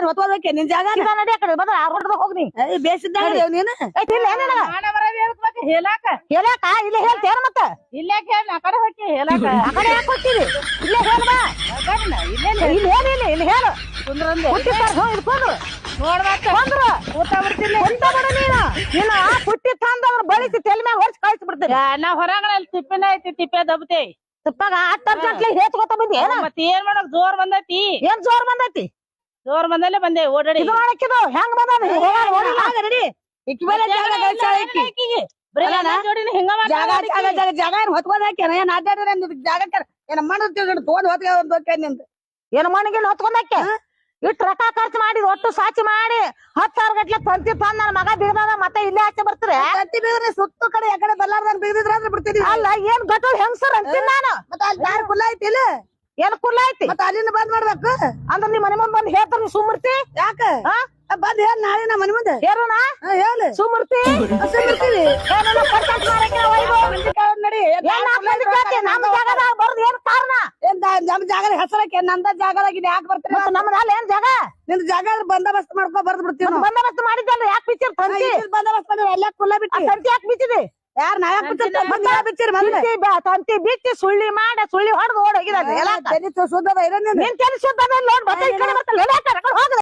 ಹೊತ್ತೋದಕ್ಕೆ ನಿನ್ ಜಾಗ ನಡಿ ಆ ಕಡೆ ಬಂದ್ರ ಆ ರೋಡ್ದಾಗ ಹೋಗ್ ನೀ ಬೇಸಿದ್ದಾಗ ನೀನು ಇಲ್ಲ ಏನಿಲ್ಲ ಹೇಳಾಕ ಹೇಳಾಕ ಇಲ್ಲೇ ಹೇಳ್ತೇನ ಮತ್ತ ಇಲ್ಲೇ ಕೇಳ ಆ ಕಡೆ ಹೋಗಿ ಹೇಳಾಕ ಆ ಕಡೆ ಯಾಕೆ ಹೋಗ್ತೀವಿ ಇಲ್ಲೇ ಹೇಳ ಬಾ ಇಲ್ಲಿ ಹೇಳಿ ಇಲ್ಲಿ ಹೇಳು ಕುಂದ್ರಂದೆ ಇದ್ಕೊಂಡು ನೋಡ್ ಮತ್ತ ಬಂದ್ರು ಊಟ ಬಿಡ್ತಿಲ್ಲ ಊಟ ಮಾಡು ನೀನು ಆ ಪುಟ್ಟಿ ತಂದವ್ರು ಬಳಸಿ ತೆಲ್ ಮ್ಯಾಗ ಹೊಡ್ಸಿ ಕಳ್ಸಿ ಬಿಡ್ತೀನಿ ನಾ ಹೊರಗಡೆ ತಿಪ್ಪೆನ ಐತಿ ತಿಪ್ಪೆ ದಬ್ತೆ ತುಪ್ಪಾಗ ಅಟ್ಟರ್ ಗಂಟ್ಲೆ ಹೇತ್ಕೋತ ಬಂದಿ ಏನ ಮತ್ ಏನ್ ಮಾಡಕ್ ಜೋರ್ ಬಂದೈತಿ ಏನ್ ಜೋರ್ ಬಂದೈತಿ ಜೋರ್ ಬಂದಲ್ಲೇ ಬಂದೆ ಓಡಾಡಿ ಇದು ಮಾಡಕ್ಕಿದು ಹೆಂಗ್ ಬಂದ ನಡಿ ಇಕ್ಕಿ ಮೇಲೆ ಜಾಗ ಗಳಿಸ್ಯಾಳ ಈಕಿ. ಜೋಡಿನ ಹಿಂಗ ಜಾಗ ಜಾಗ ಜಾಗ ಜಾಗ ಏನ್ ಹೊತ್ಕೋದಾಕೇನ ಏನ್ ಅಡ್ಡಾಡ್ರ ಜಾಗ ಏನ ಮಣ್ಣು ತಿಳ್ಕೊಂಡು ತಗೊಂಡ್ ಹೊತ್ಕೊಂಡ್ ನಿಂದ ಏನ್ ಮಣ್ಣಿಗೆ ಹೊತ್ಕೊಂಡಕ್ಕೆ ಇಟ್ಟು ರೊಕ್ಕ ಖರ್ಚು ಮಾಡಿ ಒಟ್ಟು ಸಾಚಿ ಮಾಡಿ 10,000 ಗಟ್ಲೆ ತಂತಿ ತಂದ್ ನನ್ನ ಮಗ ಬಿಗದ ಮತ್ತೆ ಇಲ್ಲೇ ಆಚೆ ಬರ್ತಾರೆ ಕತ್ತಿ ಬೀಗ್ರಿ ಸುತ್ತು ಕಡೆ ಯಾಕಡೆ ಬಲ್ಲಾರ್ದಂಗ್ ಬಿಗದಿದ್ರ ಅಂದ್ರೆ ಬಿಡ್ತೀನಿ ಅಲ್ಲ ಏನ್ ಗಟ್ಟಲ್ ಹೆಂಗ್ಸರ್ ಅಂತೀನಿ ನಾನು ಮತ್ತ ಅಲ್ಲಿ ದಾರಿ ಕುಲ್ಲ ಐತಿ ಇಲ್ಲ ಏನ್ ಕುಲ್ಲ ಐತಿ ಮತ್ತ ಅಲ್ಲಿಂದ ಬಂದ್ ಮಾಡ್ಬೇಕು ಅಂದ್ರ ನಿಮ್ ಮನೆ ಮುಂದ್ ಬಂದ್ ಹೇಳ್ತಾರ ನೀ ಸುಮ್ಮಿರ್ತಿ ಯಾಕ ಬಂದ್ ಹೇಳ ನಾಳೆ ನಮ್ಮ ಮನೆ ಮುಂದೆ ಹೇರೋಣ ಹೇಳ ಸುಮ್ಮಿರ್ತಿ ಸುಮ್ಮಿರ್ತೀವಿ ನಡಿ ನಮ್ಮ ಜಾಗದಾಗ ಬರೋದ್ ಏನ್ ಕಾರಣ ನಮ್ ಜಾಗದ ಹೆಸರಕ್ಕೆ ನಂದ ಜಾಗದಾಗ ಯಾಕೆ ಬರ್ತೀರಿ ಮತ್ತ್ ನಮ್ದ ಅಲ್ಲ ಏನ್ ಜಾಗ ನಿನ್ ಜಾಗ ಬಂದೋಬಸ್ತ್ ಮಾಡ್ಕೊ ಬರ್ದ್ ಬಿಡ್ತೀವಿ ನಾವು. ಬಂದೋಬಸ್ತ್ ಮಾಡಿದ್ದಲ್ಲ ಯಾಕೆ ಬಿಚ್ಚಿರ್ ತಂತಿ ಬಂದೋಬಸ್ತ್ ಮಾಡಿ ಎಲ್ಲ ಕುಲ್ಲ ಆ ಬಿಟ್ಟು ತಂತಿ ಯಾಕೆ ಬಿಚ್ಚಿದೆ ಯಾರ ನಾ ಯಾಕೆ ಬಿಚ್ಚಿರಿ ತಂತಿ ಬಿಚ್ಚಿ ಸುಳ್ಳಿ ಮಾಡಿ ಸುಳ್ಳಿ ಹೊಡೆದು ಓಡ್ ಹೋಗಿದ ಸುದ್ದದ ಇರೋ ನಿನ್ ಕೆಲಸ ನೋಡ್ ಮತ್ತೆ ಈ ಕಡೆ ಬರ್ತಾನೆ ಹೋಗ